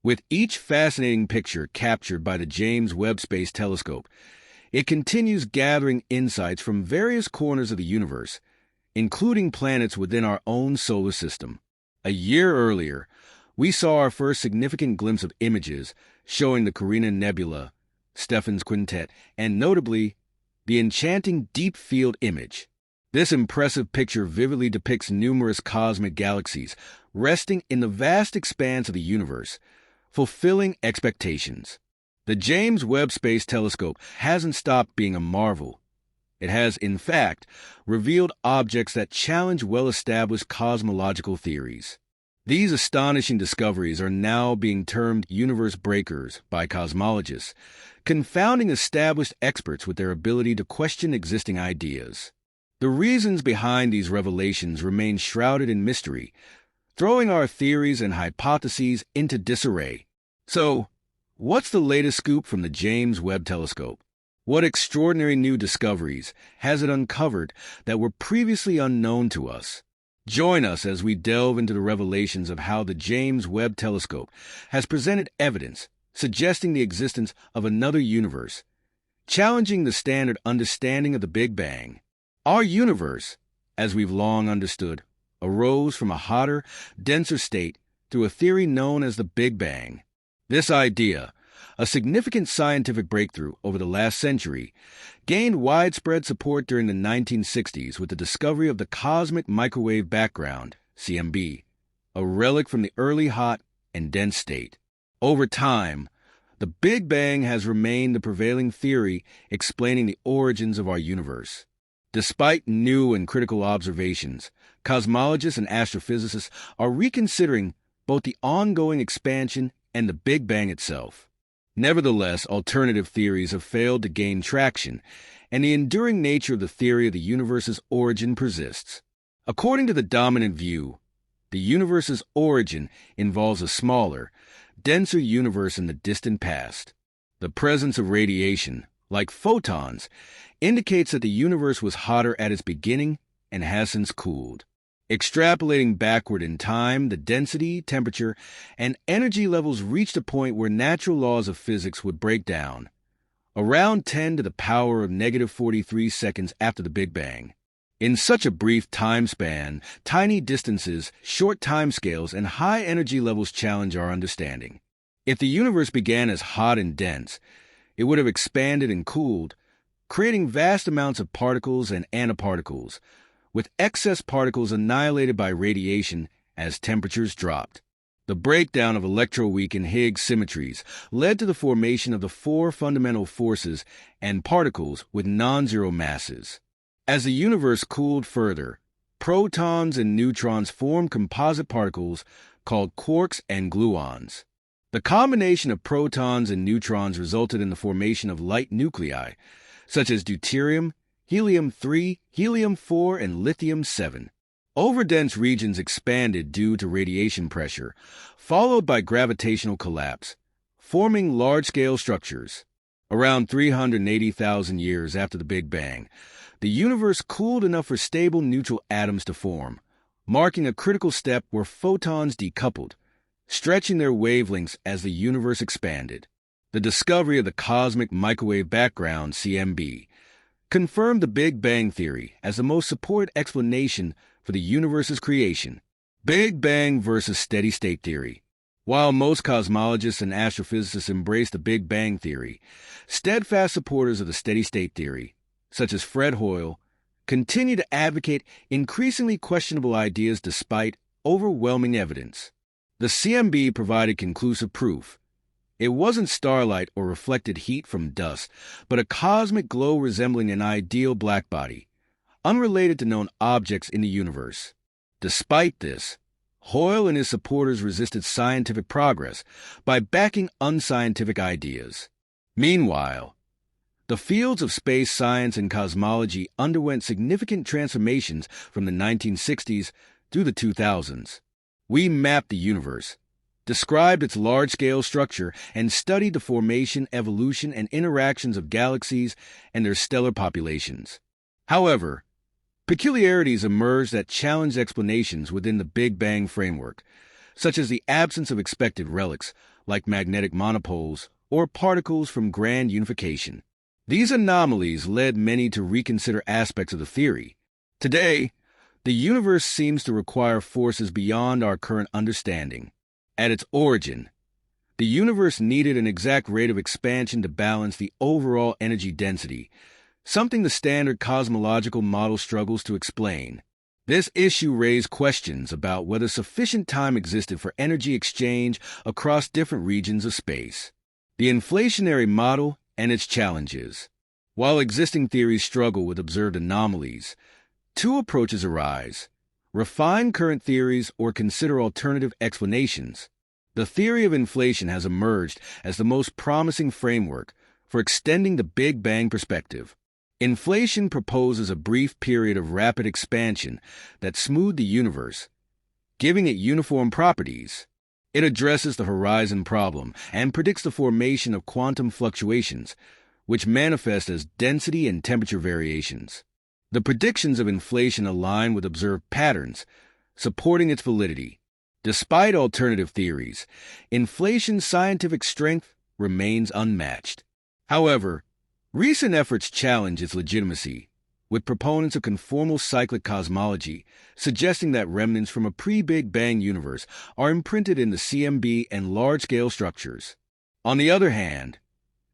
With each fascinating picture captured by the James Webb Space Telescope, it continues gathering insights from various corners of the universe, including planets within our own solar system. A year earlier, we saw our first significant glimpse of images showing the Carina Nebula, Stephan's Quintet, and notably, the enchanting Deep Field image. This impressive picture vividly depicts numerous cosmic galaxies resting in the vast expanse of the universe, fulfilling expectations. The James Webb Space Telescope hasn't stopped being a marvel. It has, in fact, revealed objects that challenge well-established cosmological theories. These astonishing discoveries are now being termed universe breakers by cosmologists, confounding established experts with their ability to question existing ideas. The reasons behind these revelations remain shrouded in mystery, throwing our theories and hypotheses into disarray. So, what's the latest scoop from the James Webb Telescope? What extraordinary new discoveries has it uncovered that were previously unknown to us? Join us as we delve into the revelations of how the James Webb Telescope has presented evidence suggesting the existence of another universe, challenging the standard understanding of the Big Bang. Our universe, as we've long understood, arose from a hotter, denser state through a theory known as the Big Bang. This idea, a significant scientific breakthrough over the last century, gained widespread support during the 1960s with the discovery of the cosmic microwave background, CMB, a relic from the early hot and dense state. Over time, the Big Bang has remained the prevailing theory explaining the origins of our universe. Despite new and critical observations, cosmologists and astrophysicists are reconsidering both the ongoing expansion and the Big Bang itself. Nevertheless, alternative theories have failed to gain traction, and the enduring nature of the theory of the universe's origin persists. According to the dominant view, the universe's origin involves a smaller, denser universe in the distant past. The presence of radiation, like photons, indicates that the universe was hotter at its beginning and has since cooled. Extrapolating backward in time, the density, temperature, and energy levels reached a point where natural laws of physics would break down, around 10 to the power of negative 43 seconds after the Big Bang. In such a brief time span, tiny distances, short timescales, and high energy levels challenge our understanding. If the universe began as hot and dense, it would have expanded and cooled, creating vast amounts of particles and antiparticles, with excess particles annihilated by radiation as temperatures dropped. The breakdown of electroweak and Higgs symmetries led to the formation of the four fundamental forces and particles with non-zero masses. As the universe cooled further, protons and neutrons formed composite particles called quarks and gluons. The combination of protons and neutrons resulted in the formation of light nuclei, such as deuterium, helium-3, helium-4, and lithium-7. Overdense regions expanded due to radiation pressure, followed by gravitational collapse, forming large-scale structures. Around 380,000 years after the Big Bang, the universe cooled enough for stable neutral atoms to form, marking a critical step where photons decoupled, stretching their wavelengths as the universe expanded. The discovery of the cosmic microwave background, CMB, confirmed the Big Bang theory as the most supported explanation for the universe's creation. Big Bang versus steady-state theory. While most cosmologists and astrophysicists embrace the Big Bang theory, steadfast supporters of the steady-state theory, such as Fred Hoyle, continue to advocate increasingly questionable ideas despite overwhelming evidence. The CMB provided conclusive proof. It wasn't starlight or reflected heat from dust, but a cosmic glow resembling an ideal black body, unrelated to known objects in the universe. Despite this, Hoyle and his supporters resisted scientific progress by backing unscientific ideas. Meanwhile, the fields of space science and cosmology underwent significant transformations from the 1960s through the 2000s. We mapped the universe, described its large-scale structure, and studied the formation, evolution, and interactions of galaxies and their stellar populations. However, peculiarities emerged that challenged explanations within the Big Bang framework, such as the absence of expected relics, like magnetic monopoles or particles from grand unification. These anomalies led many to reconsider aspects of the theory. Today, the universe seems to require forces beyond our current understanding. At its origin, the universe needed an exact rate of expansion to balance the overall energy density, something the standard cosmological model struggles to explain. This issue raised questions about whether sufficient time existed for energy exchange across different regions of space. The inflationary model and its challenges. While existing theories struggle with observed anomalies, two approaches arise: refine current theories or consider alternative explanations. The theory of inflation has emerged as the most promising framework for extending the Big Bang perspective. Inflation proposes a brief period of rapid expansion that smoothed the universe, giving it uniform properties. It addresses the horizon problem and predicts the formation of quantum fluctuations, which manifest as density and temperature variations. The predictions of inflation align with observed patterns, supporting its validity. Despite alternative theories, inflation's scientific strength remains unmatched. However, recent efforts challenge its legitimacy, with proponents of conformal cyclic cosmology suggesting that remnants from a pre-Big Bang universe are imprinted in the CMB and large-scale structures. On the other hand,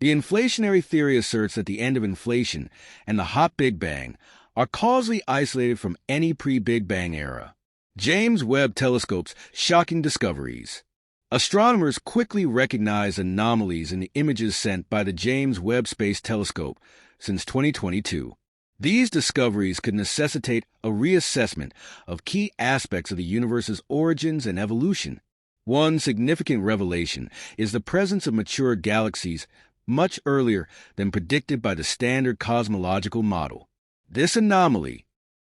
the inflationary theory asserts that the end of inflation and the hot Big Bang are causally isolated from any pre-Big Bang era. James Webb Telescope's shocking discoveries. Astronomers quickly recognized anomalies in the images sent by the James Webb Space Telescope since 2022. These discoveries could necessitate a reassessment of key aspects of the universe's origins and evolution. One significant revelation is the presence of mature galaxies much earlier than predicted by the standard cosmological model. This anomaly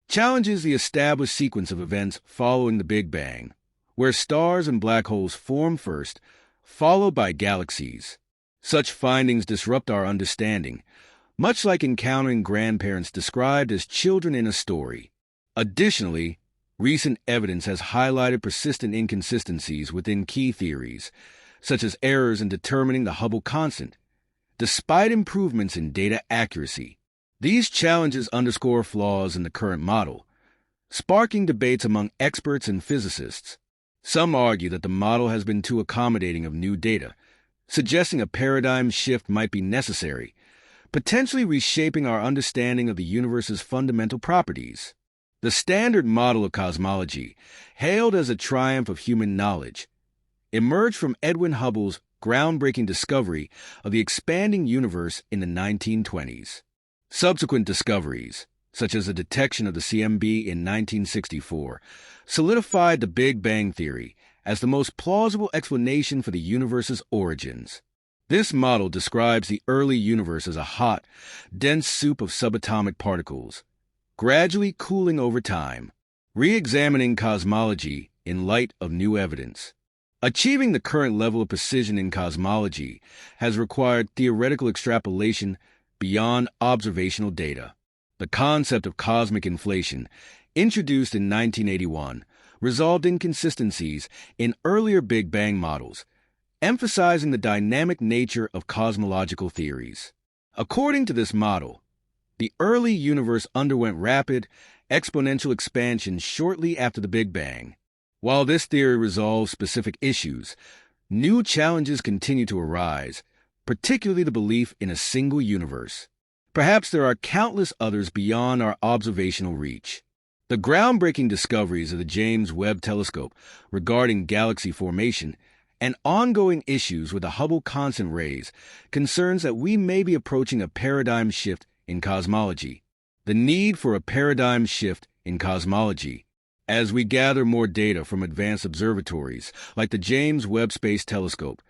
challenges the established sequence of events following the Big Bang, where stars and black holes form first, followed by galaxies. Such findings disrupt our understanding, much like encountering grandparents described as children in a story. Additionally, recent evidence has highlighted persistent inconsistencies within key theories, such as errors in determining the Hubble constant, despite improvements in data accuracy. These challenges underscore flaws in the current model, sparking debates among experts and physicists. Some argue that the model has been too accommodating of new data, suggesting a paradigm shift might be necessary, potentially reshaping our understanding of the universe's fundamental properties. The standard model of cosmology, hailed as a triumph of human knowledge, emerged from Edwin Hubble's groundbreaking discovery of the expanding universe in the 1920s. Subsequent discoveries, such as the detection of the CMB in 1964, solidified the Big Bang theory as the most plausible explanation for the universe's origins. This model describes the early universe as a hot, dense soup of subatomic particles, gradually cooling over time, re-examining cosmology in light of new evidence. Achieving the current level of precision in cosmology has required theoretical extrapolation beyond observational data. The concept of cosmic inflation, introduced in 1981, resolved inconsistencies in earlier Big Bang models, emphasizing the dynamic nature of cosmological theories. According to this model, the early universe underwent rapid, exponential expansion shortly after the Big Bang. While this theory resolves specific issues, new challenges continue to arise, particularly the belief in a single universe. Perhaps there are countless others beyond our observational reach. The groundbreaking discoveries of the James Webb Telescope regarding galaxy formation and ongoing issues with the Hubble constant rays concerns that we may be approaching a paradigm shift in cosmology. The need for a paradigm shift in cosmology. As we gather more data from advanced observatories like the James Webb Space Telescope,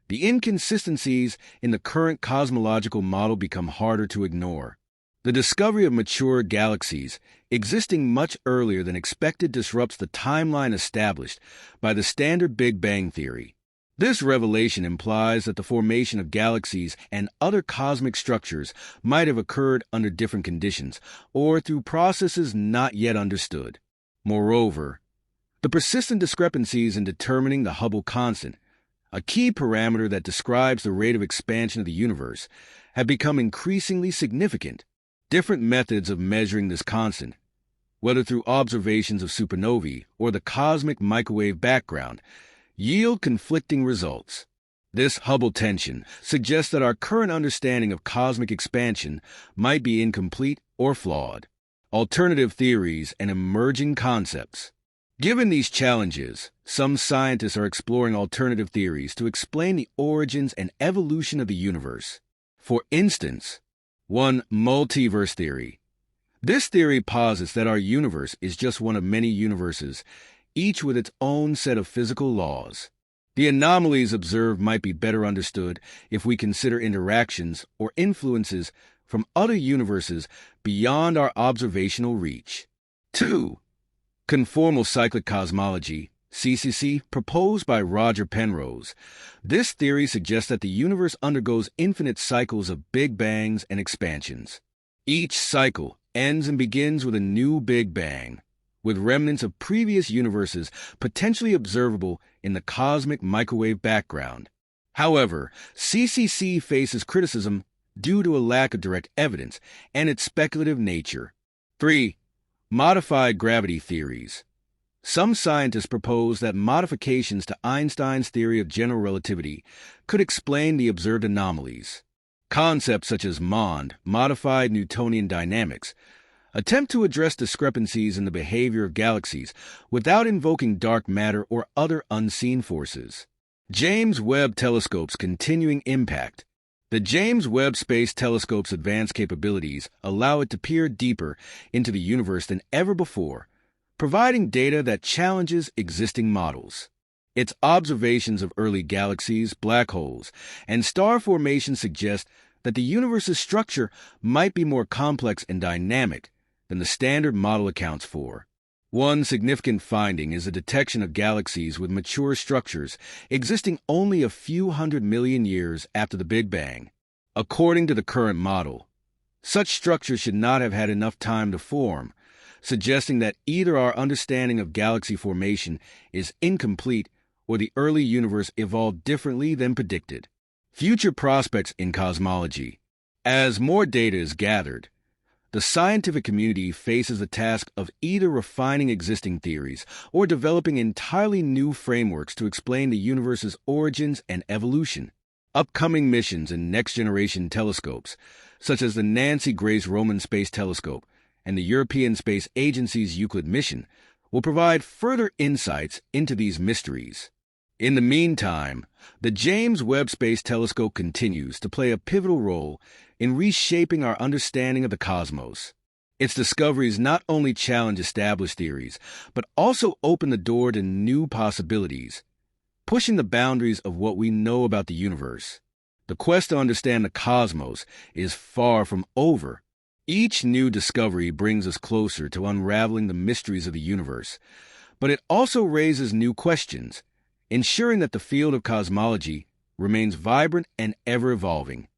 the inconsistencies in the current cosmological model become harder to ignore. The discovery of mature galaxies existing much earlier than expected disrupts the timeline established by the standard Big Bang theory. This revelation implies that the formation of galaxies and other cosmic structures might have occurred under different conditions or through processes not yet understood. Moreover, the persistent discrepancies in determining the Hubble constant, a key parameter that describes the rate of expansion of the universe, have become increasingly significant. Different methods of measuring this constant, whether through observations of supernovae or the cosmic microwave background, yield conflicting results. This Hubble tension suggests that our current understanding of cosmic expansion might be incomplete or flawed. Alternative theories and emerging concepts. Given these challenges, some scientists are exploring alternative theories to explain the origins and evolution of the universe. For instance, one multiverse theory. This theory posits that our universe is just one of many universes, each with its own set of physical laws. The anomalies observed might be better understood if we consider interactions or influences from other universes beyond our observational reach. 2. Conformal cyclic cosmology, CCC, proposed by Roger Penrose. This theory suggests that the universe undergoes infinite cycles of big bangs and expansions. Each cycle ends and begins with a new Big Bang, with remnants of previous universes potentially observable in the cosmic microwave background. However, CCC faces criticism due to a lack of direct evidence and its speculative nature. 3. Modified gravity theories. Some scientists propose that modifications to Einstein's theory of general relativity could explain the observed anomalies. Concepts such as MOND, modified Newtonian dynamics, attempt to address discrepancies in the behavior of galaxies without invoking dark matter or other unseen forces. James Webb Telescope's continuing impact. The James Webb Space Telescope's advanced capabilities allow it to peer deeper into the universe than ever before, providing data that challenges existing models. Its observations of early galaxies, black holes, and star formation suggest that the universe's structure might be more complex and dynamic than the standard model accounts for. One significant finding is the detection of galaxies with mature structures existing only a few 100 million years after the Big Bang. According to the current model, such structures should not have had enough time to form, suggesting that either our understanding of galaxy formation is incomplete or the early universe evolved differently than predicted. Future prospects in cosmology. As more data is gathered, the scientific community faces the task of either refining existing theories or developing entirely new frameworks to explain the universe's origins and evolution. Upcoming missions in next-generation telescopes, such as the Nancy Grace Roman Space Telescope and the European Space Agency's Euclid mission, will provide further insights into these mysteries. In the meantime, the James Webb Space Telescope continues to play a pivotal role in reshaping our understanding of the cosmos. Its discoveries not only challenge established theories, but also open the door to new possibilities, pushing the boundaries of what we know about the universe. The quest to understand the cosmos is far from over. Each new discovery brings us closer to unraveling the mysteries of the universe, but it also raises new questions, ensuring that the field of cosmology remains vibrant and ever-evolving.